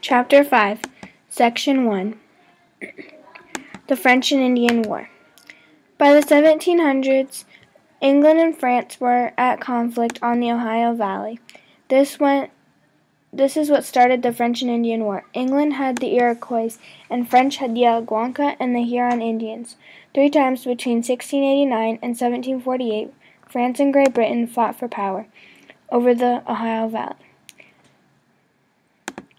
Chapter 5, Section 1, The French and Indian War. By the 1700s, England and France were at conflict on the Ohio Valley. This is what started the French and Indian War. England had the Iroquois, and French had the Algonquin and the Huron Indians. 3 times between 1689 and 1748, France and Great Britain fought for power over the Ohio Valley.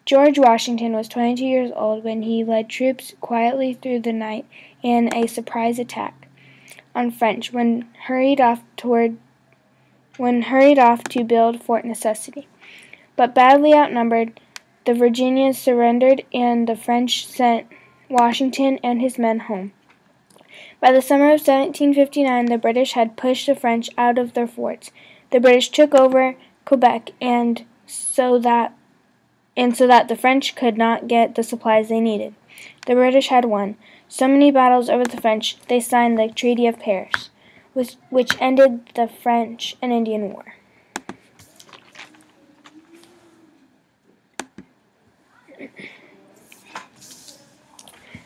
George Washington was 22 years old when he led troops quietly through the night in a surprise attack on French when hurried off to build Fort Necessity. But badly outnumbered, the Virginians surrendered and the French sent Washington and his men home. By the summer of 1759, the British had pushed the French out of their forts. The British took over Quebec and so that the French could not get the supplies they needed. The British had won so many battles over the French, they signed the Treaty of Paris, which ended the French and Indian War.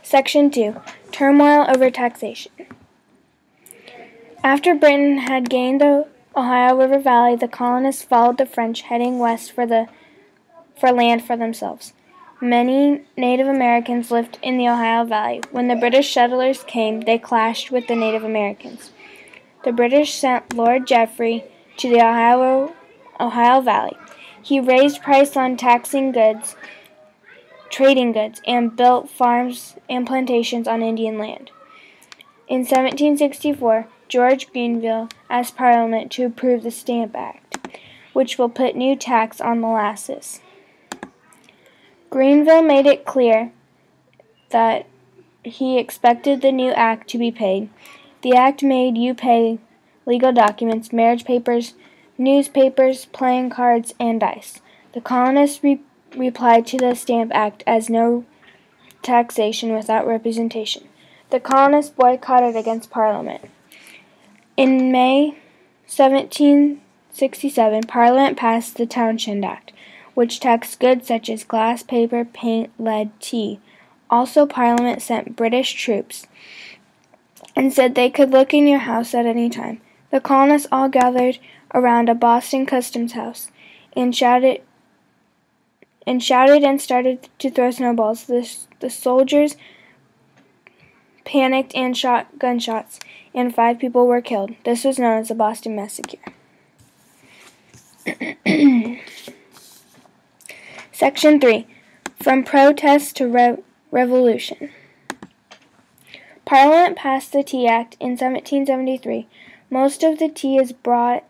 Section 2. Turmoil over taxation. After Britain had gained the Ohio River Valley, the colonists followed the French, heading west for land for themselves. Many Native Americans lived in the Ohio Valley. When the British settlers came, they clashed with the Native Americans. The British sent Lord Jeffrey to the Ohio Valley. He raised price on trading goods, and built farms and plantations on Indian land. In 1764, George Grenville asked Parliament to approve the Stamp Act, which will put new tax on molasses. Grenville made it clear that he expected the new act to be paid. The act made you pay legal documents, marriage papers, newspapers, playing cards, and dice. The colonists replied to the Stamp Act as no taxation without representation. The colonists boycotted against Parliament. In May 1767, Parliament passed the Townshend Act, which taxed goods such as glass, paper, paint, lead, tea. Also, Parliament sent British troops and said they could look in your house at any time. The colonists all gathered around a Boston customs house and shouted and started to throw snowballs. The soldiers panicked and shot gunshots, and 5 people were killed. This was known as the Boston Massacre. Section 3. From Protest to Revolution. Parliament passed the Tea Act in 1773. Most of the tea is brought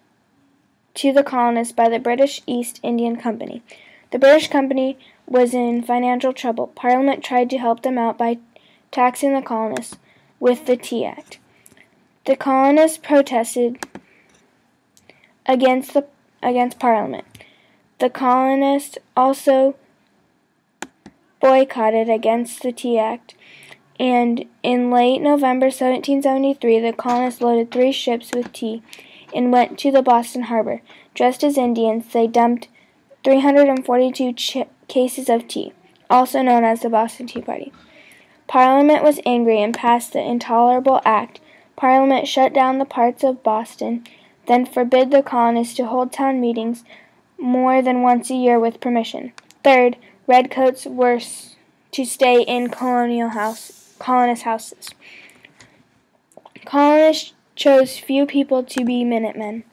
to the colonists by the British East India Company. The British Company was in financial trouble. Parliament tried to help them out by taxing the colonists with the Tea Act. The colonists protested against Parliament. The colonists also boycotted against the Tea Act, and in late November 1773, the colonists loaded 3 ships with tea and went to the Boston harbor. Dressed as Indians, they dumped 342 cases of tea, also known as the Boston Tea Party. Parliament was angry and passed the Intolerable Act. Parliament shut down the parts of Boston, then forbid the colonists to hold town meetings more than once a year with permission. Third, redcoats were to stay in colonist houses. Colonists chose few people to be Minutemen,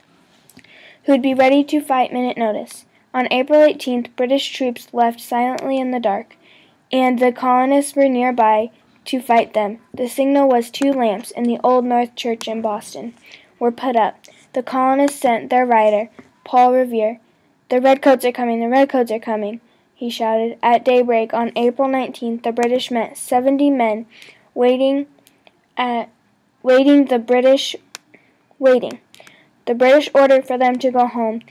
who would be ready to fight minute notice. On April 18th, British troops left silently in the dark, and the colonists were nearby to fight them. The signal was 2 lamps in the Old North Church in Boston were put up. The colonists sent their rider, Paul Revere. "The redcoats are coming, the redcoats are coming," he shouted. At daybreak on April 19th, the British met 70 men waiting. The British ordered for them to go home,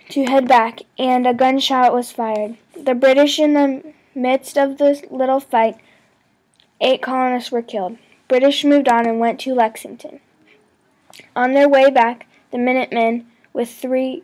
to head back, and a gunshot was fired. The British, in the midst of this little fight, 8 colonists were killed. British moved on and went to Lexington. On their way back, the Minutemen, with 3